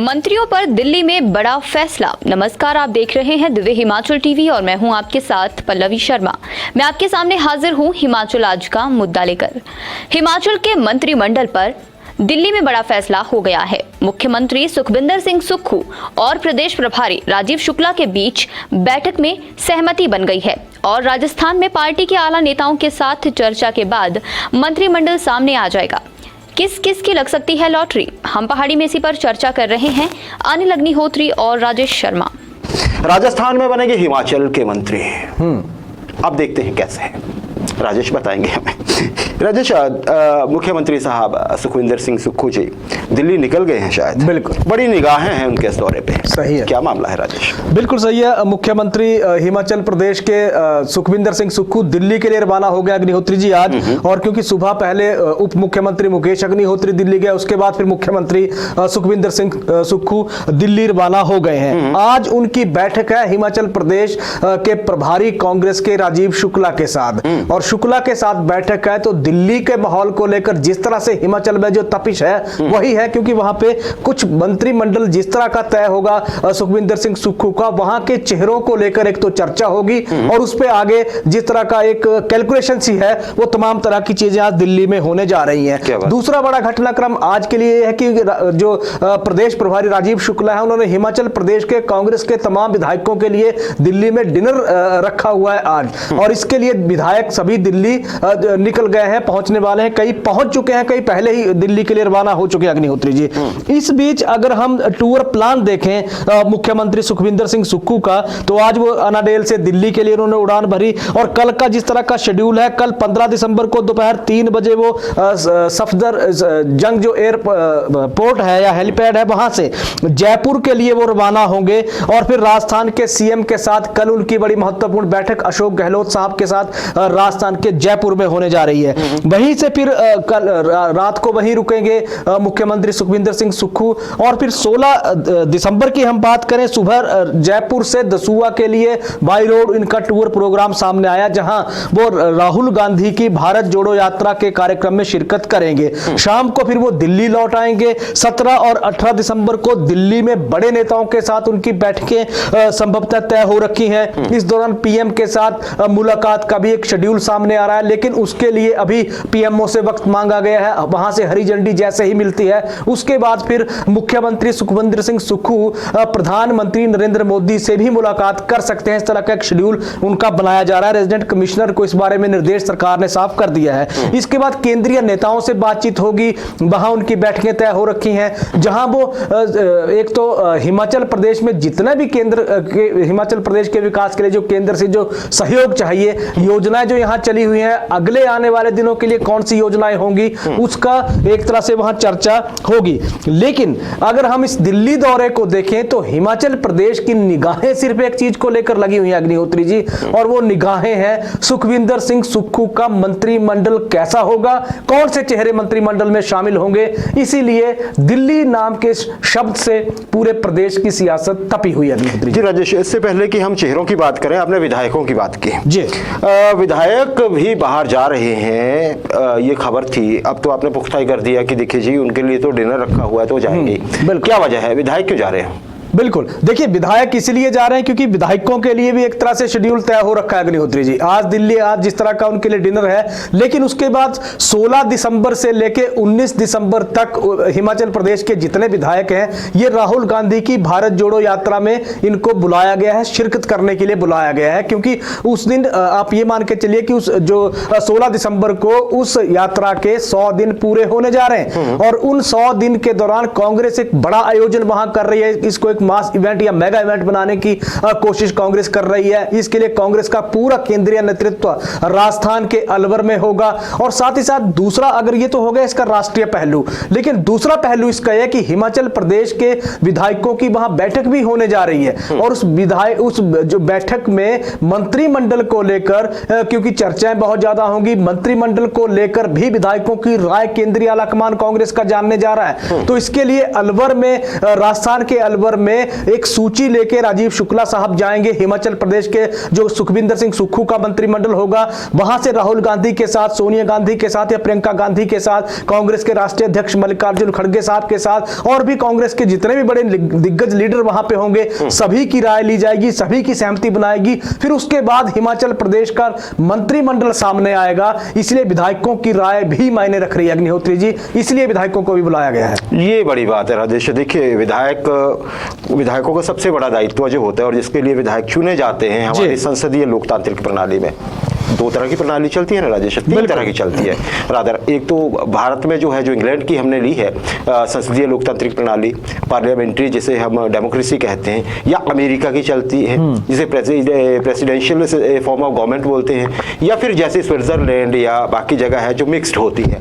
मंत्रियों पर दिल्ली में बड़ा फैसला। नमस्कार, आप देख रहे हैं दिव्य हिमाचल टीवी और मैं हूं आपके साथ पल्लवी शर्मा। मैं आपके सामने हाजिर हूं हिमाचल आज का मुद्दा लेकर। हिमाचल के मंत्रिमंडल पर दिल्ली में बड़ा फैसला हो गया है। मुख्यमंत्री सुखविंदर सिंह सुक्खू और प्रदेश प्रभारी राजीव शुक्ला के बीच बैठक में सहमति बन गई है और राजस्थान में पार्टी के आला नेताओं के साथ चर्चा के बाद मंत्रिमंडल सामने आ जाएगा। किस किस की लग सकती है लॉटरी, हम पहाड़ी में इसी पर चर्चा कर रहे हैं अनिल अग्निहोत्री और राजेश शर्मा। राजस्थान में बनेंगे हिमाचल के मंत्री। अब देखते हैं कैसे है, राजेश बताएंगे हमें। राजेश, मुख्यमंत्री साहब सुखविंदर सिंह सुक्खू जी दिल्ली निकल गए हैं शायद। बिल्कुल, बड़ी निगाहें हैं उनके इस दौरे पे। सही है, क्या मामला है राजेश? बिल्कुल सही है। मुख्यमंत्री हिमाचल प्रदेश के सुखविंदर सिंह सुक्खू दिल्ली के लिए रवाना हो गया अग्निहोत्री जी आज। और क्योंकि सुबह पहले उप मुख्यमंत्री मुकेश अग्निहोत्री दिल्ली गए, उसके बाद फिर मुख्यमंत्री सुखविंदर सिंह सुक्खू दिल्ली रवाना हो गए हैं। आज उनकी बैठक है हिमाचल प्रदेश के प्रभारी कांग्रेस के राजीव शुक्ला के साथ, और शुक्ला के साथ बैठक है। तो दिल्ली के माहौल को लेकर जिस तरह से हिमाचल में जो तपिश है वही है, क्योंकि वहां पे कुछ मंत्रिमंडल जिस तरह का तय होगा सुखविंदर सिंह सुक्खू का, वहां के चेहरों को लेकर एक तो चर्चा होगी और उस पे आगे जिस तरह का एक कैलकुलेशन सी है वो तमाम तरह की चीजें आज दिल्ली में होने जा रही हैं। दूसरा बड़ा घटनाक्रम आज के लिए है कि जो प्रदेश प्रभारी राजीव शुक्ला है, उन्होंने हिमाचल प्रदेश के कांग्रेस के तमाम विधायकों के लिए दिल्ली में डिनर रखा हुआ है आज, और इसके लिए विधायक सभी दिल्ली निकल गए हैं, पहुंचने वाले हैं। कई पहुंच चुके हैं, कई पहले ही दिल्ली के लिए रवाना हो चुके हैं अग्निहोत्री जी। इस बीच अगर हम टूर प्लान देखें मुख्यमंत्री सुखविंदर सिंह सुक्खू का, तो आज वो अनाडेल से दिल्ली के लिए उन्होंने उड़ान भरी। और कल का जिस तरह का शेड्यूल है, कल 15 दिसंबर को दोपहर 3 बजे वो सफदर जंग जो एयरपोर्ट है या हेलीपैड है, वहां से जयपुर के लिए वो रवाना होंगे। और फिर राजस्थान के सीएम के साथ कल उनकी बड़ी महत्वपूर्ण बैठक अशोक गहलोत साहब के साथ राजस्थान के जयपुर में होने जा रही है। वहीं से फिर कल रात को वहीं रुकेंगे मुख्यमंत्री सुखविंदर सिंह सुक्खू। और फिर 16 दिसंबर की हम बात करें, सुबह जयपुर से दसूहा के लिए बाई रोड इनका टूर प्रोग्राम सामने आया, जहां वो राहुल गांधी की भारत जोड़ो यात्रा के कार्यक्रम में शिरकत करेंगे। शाम को फिर वो दिल्ली लौट आएंगे। 17 और 18 दिसंबर को दिल्ली में बड़े नेताओं के साथ उनकी बैठकें संभवतः तय हो रखी हैं। इस दौरान पीएम के साथ मुलाकात का भी एक शेड्यूल सामने आ रहा है, लेकिन उसके लिए अभी पीएमओ से वक्त मांगा गया है। वहां से हरी झंडी जैसे ही मिलती है, उसके बाद फिर मुख्यमंत्री सुखविंदर सिंह सुक्खू प्रधानमंत्री नरेंद्र मोदी से भी मुलाकात कर सकते हैं। इस तरह का एक शेड्यूल उनका बनाया जा रहा है। रेजिडेंट कमिश्नर को इस बारे में निर्देश सरकार ने साफ कर दिया है। इसके बाद केंद्रीय नेताओं से बातचीत होगी, वहां उनकी बैठकें तय हो रखी हैं, जहां वो एक तो हिमाचल प्रदेश में जितना भी केंद्र के हिमाचल प्रदेश के विकास के लिए जो केंद्र से जो सहयोग चाहिए, योजनाएं जो यहां चली हुई हैं, अगले आने वाले दिनों के लिए कौन सी योजनाएं होंगी, उसका एक तरह से वहां चर्चा होगी। लेकिन अगर हम इस दिल्ली दौरे को देखें तो हिमाचल प्रदेश की निगाहें सिर्फ एक चीज को लेकर लगी हुई है अग्निहोत्री जी, और वो निगाहें हैं सुखविंदर सिंह सुक्खू का मंत्रिमंडल कैसा होगा, कौन से चेहरे मंत्रिमंडल में शामिल होंगे। इसीलिए दिल्ली नाम के शब्द से पूरे प्रदेश की सियासत तपी हुई है अग्निहोत्री जी। राजेश, इससे पहले कि हम चेहरों की बात करें, आपने विधायकों की बात की जी। विधायक भी बाहर जा रहे हैं, ये खबर थी। अब तो आपने पुख्ता ही कर दिया कि देखिए जी उनके लिए तो डिनर रखा हुआ है तो जाएंगे। क्या वजह है, विधायक क्यों जा रहे हैं? बिल्कुल, देखिए विधायक इसलिए जा रहे हैं क्योंकि विधायकों के लिए भी एक तरह से शेड्यूल तय हो रखा है अग्निहोत्री जी। आज दिल्ली, आज जिस तरह का उनके लिए डिनर है, लेकिन उसके बाद 16 दिसंबर से लेके 19 दिसंबर तक हिमाचल प्रदेश के जितने विधायक हैं, ये राहुल गांधी की भारत जोड़ो यात्रा में इनको बुलाया गया है, शिरकत करने के लिए बुलाया गया है। क्योंकि उस दिन आप ये मान के चलिए कि उस जो 16 दिसंबर को उस यात्रा के 100 दिन पूरे होने जा रहे हैं, और उन 100 दिन के दौरान कांग्रेस एक बड़ा आयोजन वहां कर रही है। इसको एक मास इवेंट या मेगा इवेंट बनाने की कोशिश कांग्रेस कर रही है। इसके लिए कांग्रेस का पूरा केंद्रीय नेतृत्व राजस्थान के अलवर में होगा। और साथ ही साथ दूसरा, अगर ये तो हो गया इसका राष्ट्रीय पहलू, लेकिन दूसरा पहलू इसका है कि हिमाचल प्रदेश के विधायकों की वहां बैठक भी होने जा रही है। और उस जो बैठक में मंत्रिमंडल को लेकर, क्योंकि चर्चाएं बहुत ज्यादा होंगी, मंत्रिमंडल को लेकर भी विधायकों की राय केंद्रीय आलाकमान कांग्रेस का जानने जा रहा है। तो इसके लिए अलवर में, राजस्थान के अलवर में में एक सूची लेके राजीव शुक्ला साहब जाएंगे हिमाचल प्रदेश के, जो सुखविंदर सिंह सुक्खू का मंत्रिमंडल होगा, वहां से राहुल गांधी के साथ, सोनिया गांधी के साथ या प्रियंका गांधी के साथ, कांग्रेस के राष्ट्रीय अध्यक्ष मल्लिकार्जुन खड़गे साहब के साथ और भी कांग्रेस के जितने भी बड़े दिग्गज लीडर वहां पे होंगे, सभी की राय ली जाएगी, सभी की सहमति बनाएगी, फिर उसके बाद हिमाचल प्रदेश का मंत्रिमंडल सामने आएगा। इसलिए विधायकों की राय भी मायने रख रही है अग्निहोत्री जी, इसलिए विधायकों को भी बुलाया गया है। ये बड़ी बात है राजेश। देखिए, विधायकों का सबसे बड़ा दायित्व जो होता है और जिसके लिए विधायक चुने जाते हैं हमारी संसदीय लोकतांत्रिक प्रणाली में, दो तरह की प्रणाली चलती है ना राजेश, तीन तरह की चलती है रादर। एक तो भारत में जो है, जो इंग्लैंड की हमने ली है संसदीय लोकतांत्रिक प्रणाली, पार्लियामेंट्री जिसे हम डेमोक्रेसी कहते हैं, या अमेरिका की चलती है जिसे प्रेसिडेंशियल फॉर्म ऑफ गवर्नमेंट बोलते हैं, या फिर जैसे स्विट्जरलैंड या बाकी जगह है जो मिक्स्ड होती है।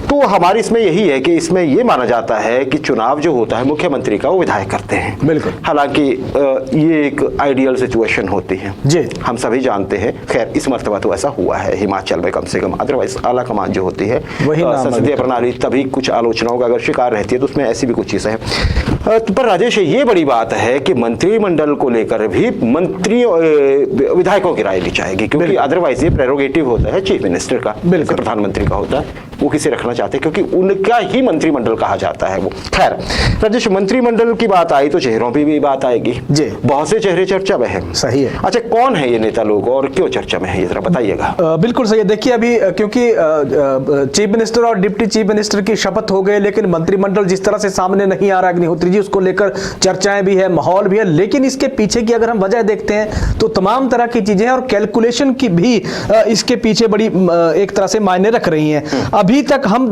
तो हमारी इसमें यही है कि इसमें ये माना जाता है कि चुनाव जो होता है मुख्यमंत्री का वो विधायक करते हैं। बिल्कुल। हालांकि ये एक आइडियल सिचुएशन होती है जी, हम सभी जानते हैं। खैर इस मर्तबा तो ऐसा हुआ है हिमाचल में कम से कम, अदरवाइज आला कमान जो होती है संसदीय प्रणाली तभी कुछ आलोचनाओं का अगर शिकार रहती है तो उसमें ऐसी भी कुछ चीजें हैं। पर राजेश, ये बड़ी बात है कि मंत्रिमंडल को लेकर भी विधायकों की राय ली जाएगी, क्योंकि अदरवाइज ये प्रेरोगेटिव होता है चीफ मिनिस्टर का, प्रधानमंत्री का होता है, वो किसे रखना चाहते हैं क्योंकि उनका ही मंत्रिमंडल कहा जाता है वो। खैर राजेश, मंत्रिमंडल की बात आई तो चेहरों पे भी बात आएगी जी। बहुत से चेहरे चर्चा में हैं। सही है। अच्छा, कौन है ये नेता लोग और क्यों चर्चा में है, ये जरा बताइएगा। बिल्कुल सही है। देखिए, अभी क्योंकि चीफ मिनिस्टर और डिप्टी चीफ मिनिस्टर की शपथ हो गए, लेकिन मंत्रिमंडल जिस तरह से सामने नहीं आ रहा अग्निहोत्री जी, उसको लेकर चर्चाएं भी है, माहौल भी है, लेकिन इसके पीछे की अगर हम वजह देखते हैं तो तमाम तरह की चीजें हैं और कैलकुलेशन की भी इसके पीछे बड़ी एक तरह से मायने रख रही हैं। अभी तक हम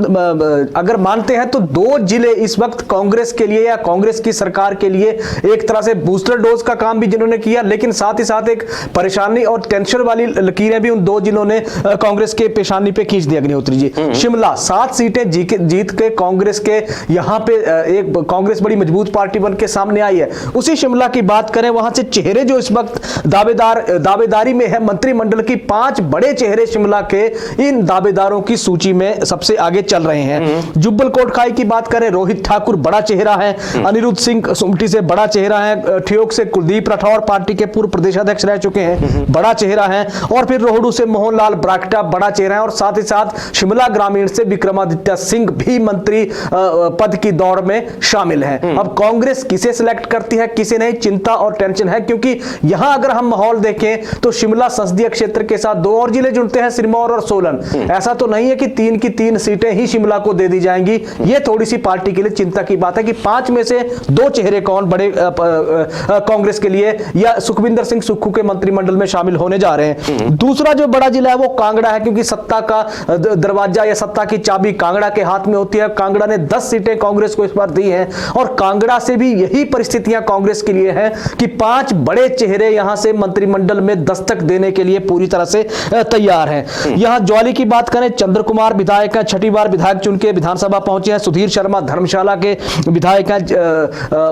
अगर मानते हैं तो 2 जिले इस वक्त कांग्रेस के लिए या कांग्रेस की सरकार के लिए एक तरह से बूस्टर डोज का काम भी जिन्होंने किया, लेकिन साथ ही साथ एक परेशानी और टेंशन वाली लकीरें भी उन 2 जिलों ने कांग्रेस के पेशानी पे खींच दी अग्निहोत्री जी। शिमला 7 सीटें जीत के कांग्रेस के यहां पे एक कांग्रेस बड़ी मजबूत पार्टी बन के सामने आई है। उसी शिमला की बात करें, वहां से चेहरे जो इस वक्त दावेदारी में है, मंत्रिमंडल की 5 बड़े चेहरे शिमला के इन दावेदारों की सूची में सबसे आगे चल रहे हैं। जुब्बल कोटखाई की बात करें, रोहित ठाकुर बड़ा चेहरा है, अनिरुद्ध सिंह सुमटी से बड़ा चेहरा है, ठियोग से कुलदीप राठौर पार्टी के पूर्व प्रदेश अध्यक्ष रह चुके हैं, बड़ा चेहरा है, और फिर रोहडू से मोहनलाल ब्राक्टा बड़ा चेहरा है, और साथ ही साथ शिमला ग्रामीण से विक्रमादित्य सिंह भी मंत्री पद की दौड़ में शामिल है। अब कांग्रेस किसे सिलेक्ट करती है किसे नहीं, चिंता और टेंशन है, क्योंकि यहां अगर हम माहौल देखें तो शिमला संसदीय क्षेत्र के साथ 2 और जिले जुड़ते हैं, सिरमौर और सोलन। ऐसा तो नहीं है कि 3 की 3 सीटें ही शिमला को दे दी जाएंगी। ये थोड़ी सी पार्टी के लिए चिंता की बात है कि 5 में से 2 चेहरे कौन बड़े कांग्रेस के लिए या सुखविंदर सिंह सुक्खू के मंत्रिमंडल में शामिल होने जा रहे हैं। दूसरा जो बड़ा जिला है वो कांगड़ा है, क्योंकि सत्ता का दरवाजा या सत्ता की चाबी कांगड़ा के हाथ में होती है। कांगड़ा ने 10 सीटें कांग्रेस को इस बार दी हैं और कांगड़ा से भी यही परिस्थितियां कांग्रेस के लिए हैं कि 5 बड़े चेहरे यहां से मंत्रिमंडल में दस्तक देने के लिए पूरी तरह से तैयार हैं। यहां ज्वाली की बात करें, चंद्र कुमार विधायक हैं, 6ठी बार विधायक चुन के विधानसभा पहुंचे हैं। सुधीर शर्मा धर्मशाला के विधायक हैं,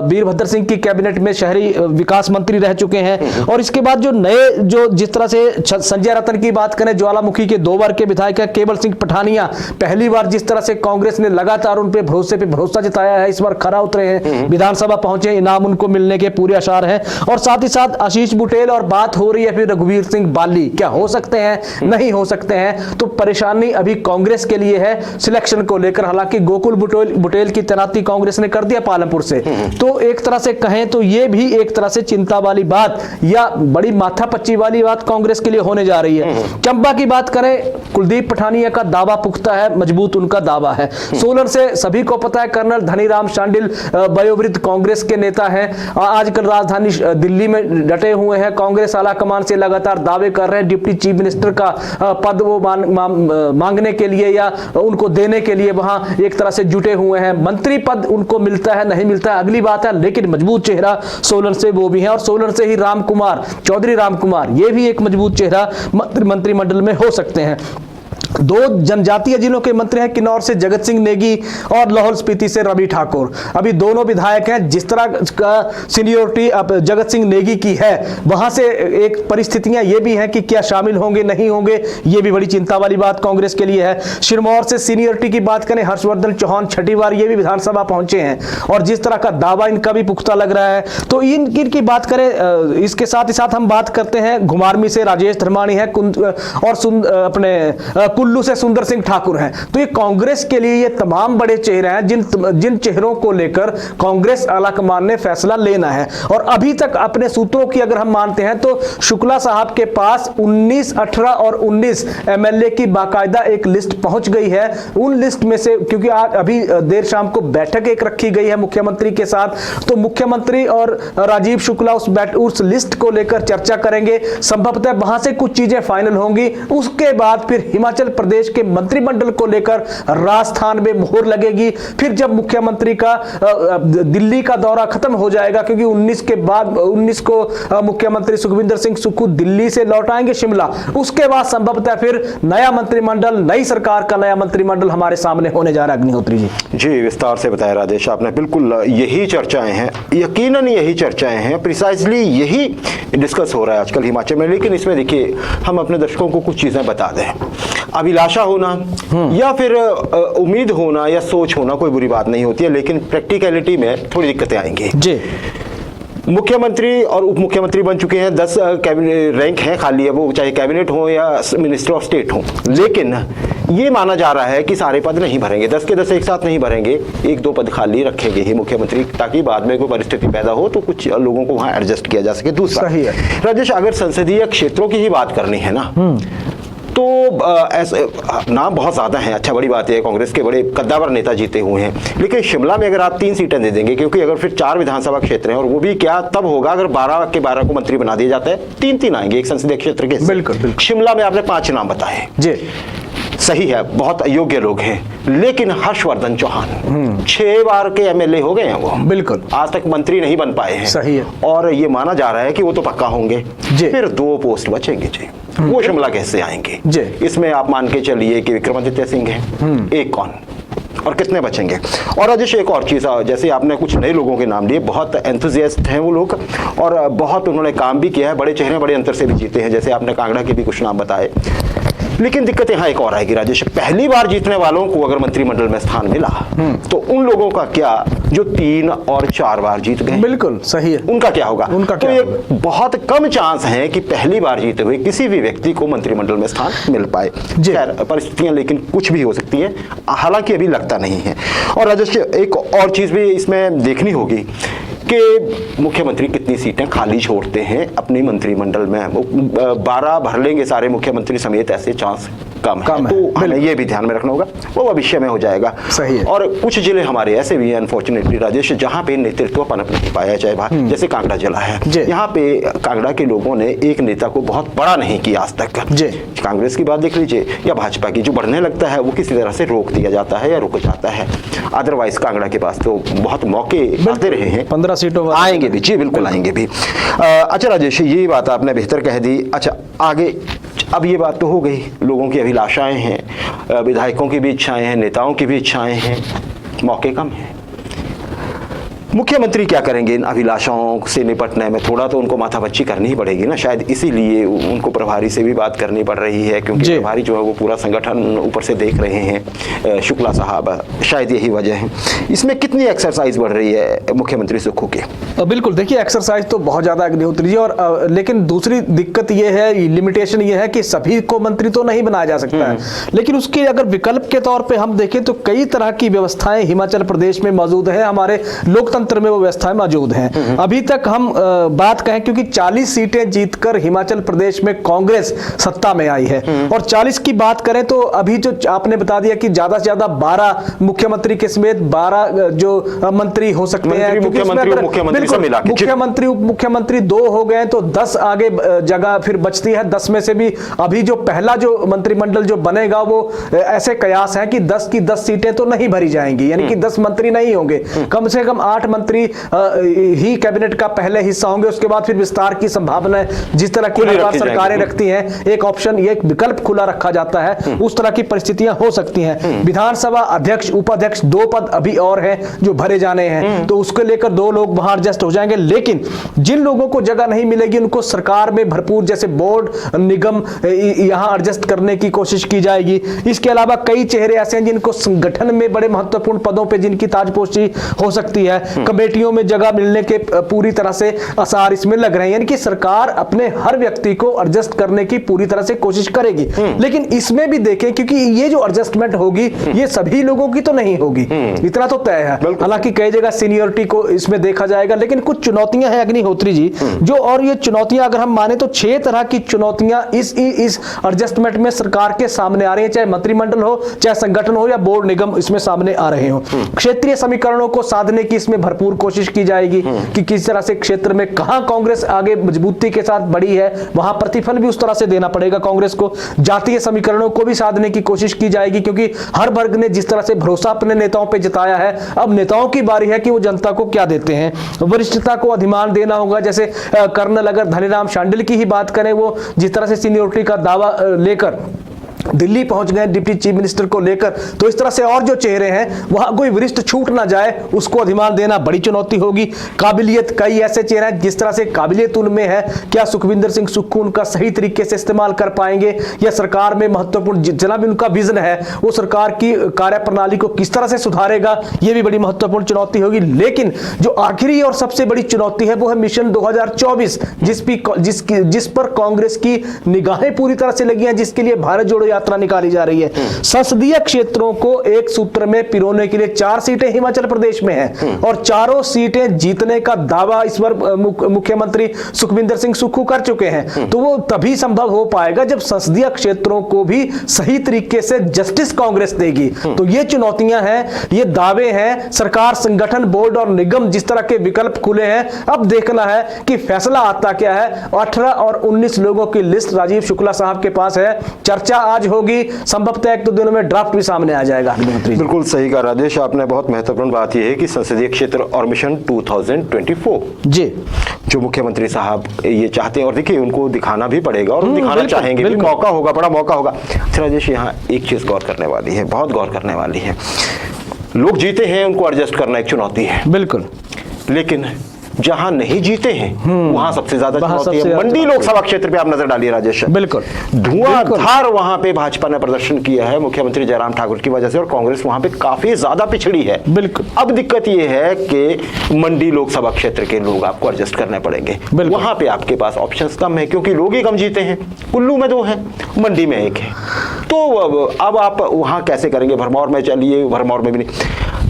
वीरभद्र सिंह की कैबिनेट में शहरी विकास मंत्री रह चुके हैं। और इसके बाद जो नए जो जिस तरह से संजय रतन की बात करें, ज्वालामुखी के 2 बार के विधायक हैं। केवल सिंह पठानिया पहली बार जिस तरह से कांग्रेस ने लगातार उन पे भरोसा जताया है, इस बार खरा उतरे हैं, विधानसभा पहुंचे, इनाम उनको मिलने के पूरे आसार हैं। और साथ ही साथ आशीष बुटेल और बात हो रही है फिर रघुवीर सिंह बाली, क्या हो सकते हैं नहीं हो सकते हैं। तो परेशानी अभी कांग्रेस के लिए है सिलेक्शन को लेकर। हालांकि गोकुल बुटेल की तैनाती कांग्रेस ने कर दिया पालमपुर से, तो एक तरह से कहें तो ये भी एक तरह से चिंता वाली बात या बड़ी माथापच्ची वाली बात कांग्रेस के लिए होने जा रही है। चंबा की बात करें, कुलदीप पठानिया का दावा पुख्ता है, मजबूत उनका दावा है। सोलन से सभी को पता है कर्नल धनीराम शांडिल वयोवृद्ध कांग्रेस के नेता हैं, आजकल राजधानी दिल्ली में डटे हुए हैं। कांग्रेस आला कमान से लगातार दावे कर रहे हैं डिप्टी चीफ मिनिस्टर का पद वो मांगने के लिए या उनको देने के लिए वहां एक तरह से जुटे हुए हैं। मंत्री पद उनको मिलता है नहीं मिलता है अगली बात है, लेकिन मजबूत चेहरा सोलन से वो भी है। और सोलन से ही चौधरी राम कुमार ये भी एक मजबूत चेहरा मंत्रिमंडल में हो सकते हैं। दो जनजातीय जिलों के मंत्री हैं, किन्नौर से जगत सिंह नेगी और लाहौल स्पीति से रवि ठाकुर। अभी दोनों विधायक हैं। जिस तरह का सीनियोरिटी अब जगत सिंह नेगी की है, वहां से एक परिस्थितियां ये भी हैं कि क्या शामिल होंगे नहीं होंगे, ये भी बड़ी चिंता वाली बात कांग्रेस के लिए है। सिरमौर से सीनियोरिटी की बात करें, हर्षवर्धन चौहान छठी बार ये भी विधानसभा पहुंचे हैं और जिस तरह का दावा इनका भी पुख्ता लग रहा है। तो इनकी बात करें, इसके साथ ही साथ हम बात करते हैं घुमारवी से राजेश धर्माणी है और अपने कुल्लू से सुंदर सिंह ठाकुर हैं। तो ये कांग्रेस के लिए ये तमाम बड़े चेहरे हैं जिन चेहरों को लेकर कांग्रेस आलाकमान ने फैसला लेना है। और अभी तक अपने सूत्रों की अगर हम मानते हैं तो शुक्ला साहब के पास 19, 18 और 19 एमएलए की बाकायदा एक लिस्ट पहुंच गई है। उन लिस्ट में से, क्योंकि आज अभी देर शाम को बैठक एक रखी गई है मुख्यमंत्री के साथ, तो मुख्यमंत्री और राजीव शुक्ला उस लिस्ट को लेकर चर्चा करेंगे। संभवतः वहां से कुछ चीजें फाइनल होंगी। उसके बाद फिर हिमाचल प्रदेश के मंत्रिमंडल को लेकर राजस्थान में मोहर लगेगी। फिर जब मुख्यमंत्री का दिल्ली का दौरा खत्म हो जाएगा, क्योंकि 19 को मुख्यमंत्री सुखविंदर सिंह सुक्खू दिल्ली से लौट आएंगे शिमला, उसके बाद संभवतः फिर नया मंत्रिमंडल, नई सरकार का नया मंत्रिमंडल हमारे सामने होने जा रहा है। अग्निहोत्री जी जी, विस्तार से बताया राजेश आपने। बिल्कुल यही चर्चाएं हैं, यकीनन यही चर्चाएं हैं, प्रिसाइजली यही डिस्कस हो रहा है आजकल हिमाचल में। लेकिन इसमें देखिए, हम अपने दर्शकों को कुछ चीजें बता दें। अभिलाषा होना या फिर उम्मीद होना या सोच होना कोई बुरी बात नहीं होती है, लेकिन प्रैक्टिकलिटी में थोड़ी दिक्कतें आएंगी जी। मुख्यमंत्री और उप मुख्यमंत्री बन चुके हैं, 10 कैबिनेट रैंक हैं खाली है, वो चाहे कैबिनेट हो या मिनिस्टर ऑफ स्टेट हो। लेकिन ये माना जा रहा है कि सारे पद नहीं भरेंगे, 10 के 10 एक साथ नहीं भरेंगे, 1-2 पद खाली रखेंगे ही मुख्यमंत्री, ताकि बाद में कोई परिस्थिति पैदा हो तो कुछ लोगों को वहां एडजस्ट किया जा सके। दूसरा सही है राजेश, अगर संसदीय क्षेत्रों की ही बात करनी है ना, तो ऐसे नाम बहुत ज्यादा हैं। अच्छा, बड़ी बात है, कांग्रेस के बड़े कद्दावर नेता जीते हुए हैं। लेकिन शिमला में अगर आप 3 सीटें दे देंगे, क्योंकि अगर फिर 4 विधानसभा क्षेत्र हैं, और वो भी क्या तब होगा अगर 12 के 12 को मंत्री बना दिया जाता है, 3-3 आएंगे एक संसदीय क्षेत्र के। बिल्कुल। शिमला में आपने 5 नाम बताए जी, सही है, बहुत योग्य लोग हैं। लेकिन हर्षवर्धन चौहान 6 बार के एमएलए हो गए हैं, वो बिल्कुल आज तक मंत्री नहीं बन पाए हैं। सही है। और ये माना जा रहा है कि वो तो पक्का होंगे। फिर 2 पोस्ट बचेंगे जी, वो शिमला कैसे आएंगे जी? इसमें आप मान के चलिए कि विक्रमादित्य सिंह है, एक कौन, और कितने बचेंगे? और राजेश, एक और चीज, जैसे आपने कुछ नए लोगों के नाम लिए, बहुत एंथुजियास्ट हैं वो लोग और बहुत उन्होंने काम भी किया है, बड़े चेहरे बड़े अंतर से भी जीते हैं, जैसे आपने कांगड़ा के भी कुछ नाम बताए। लेकिन दिक्कत यहाँ एक और आएगी राजेश, पहली बार जीतने वालों को अगर मंत्रिमंडल में स्थान मिला तो उन लोगों का क्या जो 3 और 4 बार जीत गए? बिल्कुल सही है, उनका क्या होगा? तो ये बहुत कम चांस है कि पहली बार जीते हुए किसी भी व्यक्ति को मंत्रिमंडल में स्थान मिल पाए। खैर, परिस्थितियां लेकिन कुछ भी हो सकती है, हालांकि अभी लगता नहीं है। और राजेश, एक और चीज भी इसमें देखनी होगी कि मुख्यमंत्री कितनी सीटें खाली छोड़ते हैं अपनी मंत्रिमंडल में। 12 भर लेंगे सारे मुख्यमंत्री समेत, ऐसे चांस कम है। तो हमें ये भी ध्यान में रखना होगा, वो भविष्य में हो जाएगा। सही है। और कुछ जिले हमारे ऐसे भी हैं अनफॉर्चुनेटली राजेश, जहाँ पे नेतृत्व पनप नहीं पाया, चाहे जैसे कांगड़ा जिला है, यहाँ पे कांगड़ा के लोगों ने एक नेता को बहुत बड़ा नहीं किया आज तक। कांग्रेस की बात देख लीजिए या भाजपा की, जो बढ़ने लगता है वो किसी तरह से रोक दिया जाता है या रुक जाता है। अदरवाइज कांगड़ा के पास तो बहुत मौके आते रहे हैं, 15 सीटों आएंगे भी जी, बिल्कुल आएंगे भी। अच्छा राजेश, ये बात आपने बेहतर कह दी। अच्छा, आगे अब ये बात तो हो गई, लोगों की अभिलाषाएं हैं, विधायकों की भी इच्छाएं हैं, नेताओं की भी इच्छाएं हैं, मौके कम हैं। मुख्यमंत्री क्या करेंगे इन अभिलाषाओं से निपटने में? थोड़ा तो उनको माथापच्ची करनी ही पड़ेगी ना, शायद इसीलिए उनको प्रभारी से भी बात करनी पड़ रही है, क्योंकि प्रभारी जो है वो पूरा संगठन ऊपर से देख रहे हैं, शुक्ला साहब, शायद यही वजह है। इसमें कितनी एक्सरसाइज बढ़ रही है मुख्यमंत्री सुक्खू की? बिल्कुल, देखिए एक्सरसाइज तो बहुत ज्यादा अग्निहोत्री जी, और लेकिन दूसरी दिक्कत ये है, लिमिटेशन ये है कि सभी को मंत्री तो नहीं बनाया जा सकता है, लेकिन उसके अगर विकल्प के तौर पे हम देखें तो कई तरह की व्यवस्थाएं हिमाचल प्रदेश में मौजूद है, हमारे लोकतंत्र में वो व्यवस्थाएं मौजूद हैं। अभी तक हम बात कहें, क्योंकि 40 सीटें जीतकर हिमाचल प्रदेश में कांग्रेस सत्ता में आई है, और 40 की बात करें तो अभी जो आपने बता दिया कि ज्यादा से ज्यादा 12 मुख्यमंत्री के समेत 12 जो मंत्री हो सकते हैं, मुख्यमंत्री उप मुख्यमंत्री 2 हो गए तो 10 आगे जगह फिर बचती है। 10 में से भी अभी जो पहला जो मंत्रिमंडल जो बनेगा वो ऐसे कयास है कि 10 की 10 सीटें तो नहीं भरी जाएंगी, यानी कि 10 मंत्री नहीं होंगे, कम से कम 8 मंत्री ही कैबिनेट का पहले हिस्सा होंगे, उसके बाद फिर विस्तार की संभावना है। जिस तरह की सरकारें रखती हैं, एक ऑप्शन, एक विकल्प खुला रखा जाता है, उस तरह की परिस्थितियां हो सकती हैं। विधानसभा अध्यक्ष, उपाध्यक्ष 2 पद अभी और हैं जो भरे जाने हैं, तो उसको लेकर 2 लोग वहां एडजस्ट हो जाएंगे। लेकिन जिन लोगों को जगह नहीं मिलेगी उनको सरकार में भरपूर, जैसे बोर्ड, निगम, यहां एडजस्ट करने की कोशिश की जाएगी। इसके अलावा कई चेहरे ऐसे हैं जिनको संगठन में बड़े महत्वपूर्ण पदों पे जिनकी ताजपोशी हो सकती है, कमेटियों में जगह मिलने के पूरी तरह से आसार इसमें लग रहे हैं। यानी कि सरकार अपने हर व्यक्ति को एडजस्ट करने की पूरी तरह से कोशिश करेगी। लेकिन इसमें भी देखें, क्योंकि ये जो एडजस्टमेंट होगी ये सभी लोगों की तो नहीं होगी, इतना तो तय है। हालांकि कई जगह सीनियरिटी को इसमें देखा जाएगा, लेकिन कुछ चुनौतियां हैं अग्निहोत्री जी जो, और ये चुनौतियां अगर हम माने तो 6 तरह की चुनौतियां इस एडजस्टमेंट में सरकार के सामने आ रही है, चाहे मंत्रिमंडल हो, चाहे संगठन हो, या बोर्ड निगम इसमें सामने आ रहे हो। क्षेत्रीय समीकरणों को साधने की इसमें भरपूर कोशिश की जाएगी कि किस तरह से क्षेत्र में कहां कांग्रेस आगे मजबूती के साथ बढ़ी है, वहां प्रतिफल भी उस तरह से देना पड़ेगा कांग्रेस को। जातीय समीकरणों को भी साधने की कोशिश की जाएगी, क्योंकि हर वर्ग ने जिस तरह से भरोसा अपने नेताओं पर जताया है, अब नेताओं की बारी है कि वो जनता को क्या देते हैं। वरिष्ठता को अधिमान देना होगा, जैसे कर्नल अगर धनीराम शांडिल की ही बात करें, वो जिस तरह से सीनियरिटी का दावा लेकर दिल्ली पहुंच गए डिप्टी चीफ मिनिस्टर को लेकर, तो इस तरह से और जो चेहरे हैं वहां कोई वरिष्ठ छूट ना जाए, उसको अधिमान देना बड़ी चुनौती होगी। काबिलियत, कई ऐसे चेहरे हैं जिस तरह से काबिलियत उनमें है, क्या सुखविंदर सिंह सुक्खू उनका सही तरीके से इस्तेमाल कर पाएंगे, या सरकार में महत्वपूर्ण जितना भी उनका विजन है वो सरकार की कार्यप्रणाली को किस तरह से सुधारेगा, ये भी बड़ी महत्वपूर्ण चुनौती होगी। लेकिन जो आखिरी और सबसे बड़ी चुनौती है वो है मिशन 2024, जिस पर कांग्रेस की निगाहें पूरी तरह से लगी हैं, जिसके लिए भारत जोड़ो यात्रा निकाली जा रही है। संसदीय क्षेत्रों को एक सूत्र में पिरोने के लिए 4 सीटें हिमाचल प्रदेश में हैं और चारों सीटें जीतने का दावा इस बार मुख्यमंत्री सुखविंदर सिंह सुक्खू कर चुके हैं। तो वो तभी संभव हो पाएगा जब संसदीय क्षेत्रों को भी सही तरीके से जस्टिस कांग्रेस देगी। तो ये चुनौतियां हैं, ये दावे हैं। सरकार, संगठन, बोर्ड और निगम जिस तरह के विकल्प खुले हैं, अब देखना है कि फैसला आता क्या है। 18 और 19 लोगों की लिस्ट राजीव शुक्ला साहब के पास है, चर्चा आज होगी, संभवतः 1-2 दिनों में ड्राफ्ट भी सामने आ जाएगा। बिल्कुल सही कहा राजेश आपने। बहुत महत्वपूर्ण बात यह है कि संसदीय क्षेत्र और मिशन 2024 जी जो मुख्यमंत्री साहब ये चाहते हैं, और देखिए उनको दिखाना भी पड़ेगा और दिखाना चाहेंगे भी, मौका होगा, बड़ा मौका होगा। अच्छा राजेश, यहाँ एक चीज गौर करने वाली है, बहुत गौर करने वाली है। लोग जीते हैं, उनको एडजस्ट करना एक चुनौती है, बिल्कुल, लेकिन जहां नहीं जीते हैं वहां सबसे ज्यादा चुनौती है। मंडी लोकसभा क्षेत्र पे आप नजर डालिए राजेश, बिल्कुल धुआंधार वहां पे भाजपा ने प्रदर्शन किया है मुख्यमंत्री जयराम ठाकुर की वजह से, और कांग्रेस वहां पे काफी ज्यादा पिछड़ी है। बिल्कुल। अब दिक्कत यह है कि मंडी लोकसभा क्षेत्र के लोग आपको एडजस्ट करने पड़ेंगे। वहां पे आपके पास ऑप्शंस कम है, क्योंकि लोग ही कम जीते हैं। कुल्लू में 2 है, मंडी में 1 है। तो अब आप वहां कैसे करेंगे? भरमौर में चलिए, भरमौर में भी नहीं,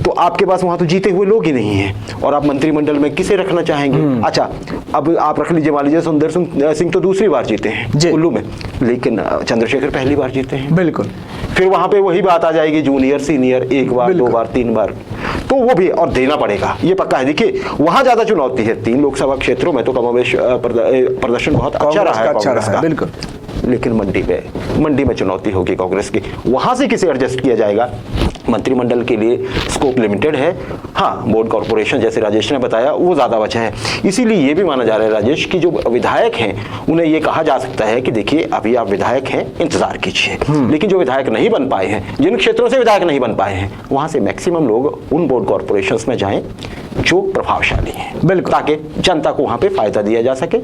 तो आपके पास वहां तो जीते हुए लोग ही नहीं हैं, और आप मंत्रिमंडल में किसे रखना चाहेंगे? अच्छा, अब आप रख लीजिए, मान लीजिए सुंदर सिंह तो दूसरी बार जीते हैं कुल्लू में, लेकिन चंद्रशेखर पहली बार जीते हैं। बिल्कुल। फिर वहां पे वही बात आ जाएगी, जूनियर सीनियर, 1 बार 2 बार 3 बार, तो वो भी और देना पड़ेगा, ये पक्का है। देखिए वहां ज्यादा चुनौती है। 3 लोकसभा क्षेत्रों में तो कमोबेश प्रदर्शन बहुत अच्छा रहा है कांग्रेस का, बिल्कुल, लेकिन मंडी में चुनौती होगी कांग्रेस की। वहां से किसे एडजस्ट किया जाएगा? मंत्रिमंडल के लिए स्कोप लिमिटेड है। हाँ, बोर्ड कॉर्पोरेशन जैसे राजेश ने बताया वो ज्यादा बचा है। इसीलिए ये भी माना जा रहा है राजेश कि जो विधायक हैं उन्हें ये कहा जा सकता है कि देखिए अभी आप विधायक हैं, इंतजार कीजिए। लेकिन जो विधायक नहीं बन पाए हैं, जिन क्षेत्रों से विधायक नहीं बन पाए हैं, वहां से मैक्सिमम लोग उन बोर्ड कॉर्पोरेशन में जाएं जो प्रभावशाली हैं, बिल्कुल, ताकि जनता को वहां पे फायदा दिया जा सके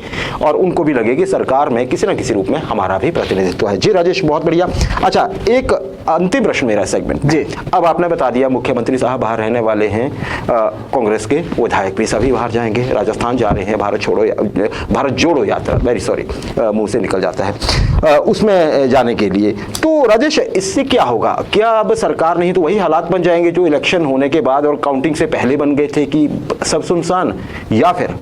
और उनको भी लगे कि सरकार में किसी न किसी रूप में हमारा भी प्रतिनिधित्व है। जी राजेश, बहुत बढ़िया। अच्छा, एक अंतिम प्रश्न मेरा सेगमेंट जी। अब आपने बता दिया मुख्यमंत्री साहब बाहर रहने वाले हैं, कांग्रेस के विधायक भी सभी बाहर जाएंगे, राजस्थान जा रहे हैं, भारत जोड़ो यात्रा, वेरी सॉरी, मुंह से निकल जाता है, उसमें जाने के लिए। तो राजेश, इससे क्या होगा? क्या अब सरकार नहीं तो वही हालात बन जाएंगे जो इलेक्शन होने के बाद और काउंटिंग से पहले बन गए थे कि सब सुनसान, या फिर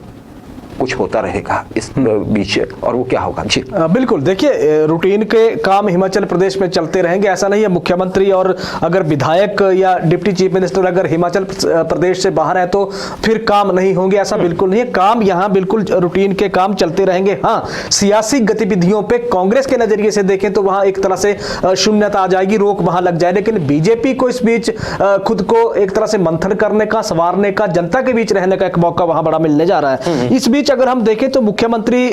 कुछ होता रहेगा इस बीच, और वो क्या होगा जी? बिल्कुल, देखिए रूटीन के काम हिमाचल प्रदेश में चलते रहेंगे, ऐसा नहीं है मुख्यमंत्री और अगर विधायक या डिप्टी चीफ मिनिस्टर अगर हिमाचल प्रदेश से बाहर है तो फिर काम नहीं होंगे, ऐसा बिल्कुल नहीं है। काम यहाँ बिल्कुल रूटीन के काम चलते रहेंगे। हाँ, सियासी गतिविधियों पे कांग्रेस के नजरिए से देखें तो वहां एक तरह से शून्यता आ जाएगी, रोक वहां लग जाए, लेकिन बीजेपी को इस बीच खुद को एक तरह से मंथन करने का, संवारने का, जनता के बीच रहने का एक मौका वहां बड़ा मिलने जा रहा है। इस बीच अगर हम देखें तो मुख्यमंत्री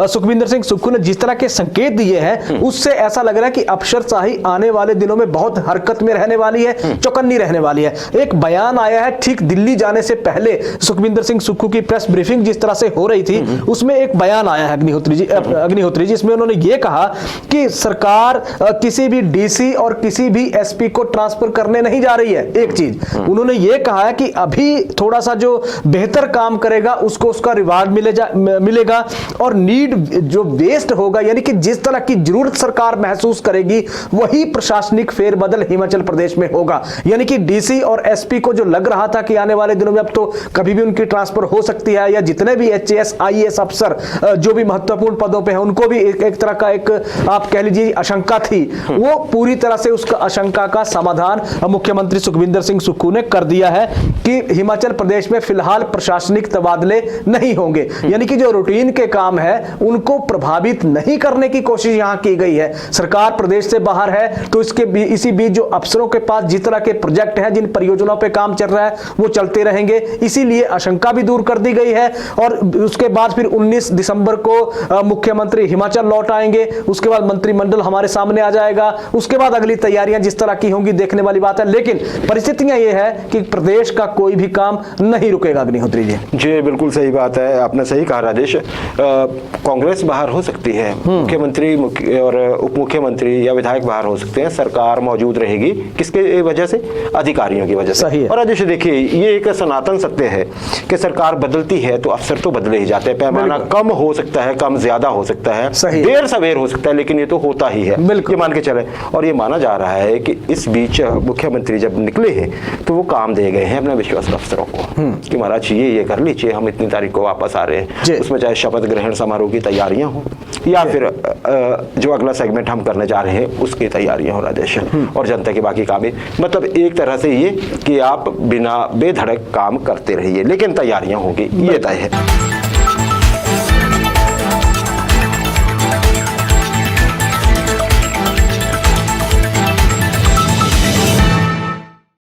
सुखविंदर सिंह सुक्खू ने जिस तरह के संकेत दिए हैं उससे ऐसा लग रहा है कि अफसरशाही आने वाले दिनों में बहुत हरकत में रहने वाली है, चौकन्नी रहने वाली है। एक बयान आया है ठीक दिल्ली जाने से पहले, सुखविंदर सिंह सुक्खू की प्रेस ब्रीफिंग जिस तरह से हो रही थी उसमें एक बयान आया है अग्निहोत्री जी, इसमें उन्होंने ये कहा कि सरकार किसी भी डीसी और किसी भी एसपी को ट्रांसफर करने नहीं जा रही है। एक चीज उन्होंने ये कहा है कि अभी थोड़ा सा जो बेहतर काम करेगा उसको उसका रिवार्ड मिलेगा, और नीड जो वेस्ट होगा यानी कि जिस तरह की जरूरत सरकार महसूस करेगी वही प्रशासनिक फेरबदल हिमाचल प्रदेश में होगा। यानी कि डीसी और एसपी को जो लग रहा था कि आने वाले दिनों में अब तो कभी भी उनकी ट्रांसफर हो सकती है, या जितने भी एचएएस आईएएस अफसर जो भी महत्वपूर्ण पदों पे हैं उनको भी एक तरह का एक आप कह लीजिए आशंका थी, वो पूरी तरह से उसका आशंका का समाधान मुख्यमंत्री सुखविंदर सिंह सुक्खू ने कर दिया है कि हिमाचल प्रदेश में फिलहाल प्रशासनिक तबादले नहीं होंगे। यानी कि जो रूटीन के काम है उनको प्रभावित नहीं करने की कोशिश यहां की गई है। सरकार प्रदेश से बाहर है तो इसी बीच जो अफसरों के पास जिस तरह के प्रोजेक्ट हैं, जिन परियोजनाओं पे काम चल रहा है वो चलते रहेंगे, इसीलिए आशंका भी दूर कर दी गई है। और उसके बाद फिर 19 दिसंबर को मुख्यमंत्री हिमाचल लौट आएंगे, उसके बाद मंत्रिमंडल हमारे सामने आ जाएगा, उसके बाद अगली तैयारियां जिस तरह की होंगी देखने वाली बात है। लेकिन परिस्थितियां ये है कि प्रदेश का कोई भी काम नहीं रुकेगा। अग्निहोत्री जी बिल्कुल सही बात है, आपने सही कहा राजेश। कांग्रेस बाहर हो सकती है, मुख्यमंत्री और उप मुख्यमंत्री या विधायक बाहर हो सकते हैं, सरकार मौजूद रहेगी। किसके वजह से? अधिकारियों की वजह से। और राजेश देखिए, ये एक सनातन सत्य है कि सरकार बदलती है तो अफसर तो बदले ही जाते हैं। पैमाना कम हो सकता है, कम ज्यादा हो सकता है, देर सवेर हो सकता है, लेकिन ये तो होता ही है, ये मान के चले। और ये माना जा रहा है कि इस बीच मुख्यमंत्री जब निकले हैं तो वो काम दे गए हैं अपने विश्वास अफसरों को कि महाराज ये कर लीजिए, हम इतनी तारीख को वापस आ रहे हैं। उसमें चाहे शपथ ग्रहण समारोह की तैयारियां हो या फिर जो अगला सेगमेंट हम करने जा रहे हैं उसकी तैयारियां हो राजेश, और जनता के बाकी काम। मतलब एक तरह से ये कि आप बिना बेधड़क काम करते रहिए, लेकिन तैयारियां होंगी, ये तय है।